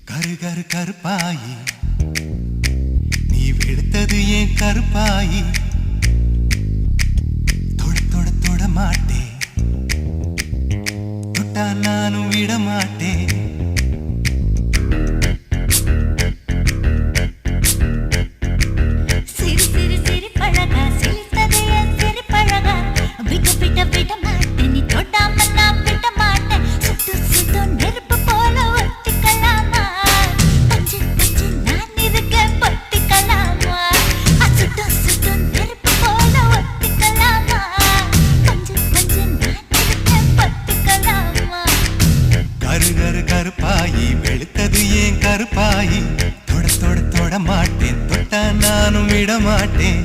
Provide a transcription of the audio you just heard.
கரு கரு கருப்பாயி நீ வெளுத்தது ஏன் கருப்பாயி தொட தொட தொட மாட்டேன் தொட்டா நானும் விட மாட்டேன் கருப்பாயி வெளுத்தது ஏன் கருப்பாயி தொட தொட தொட மாட்டேன் தொட்டா நானும் விட மாட்டேன்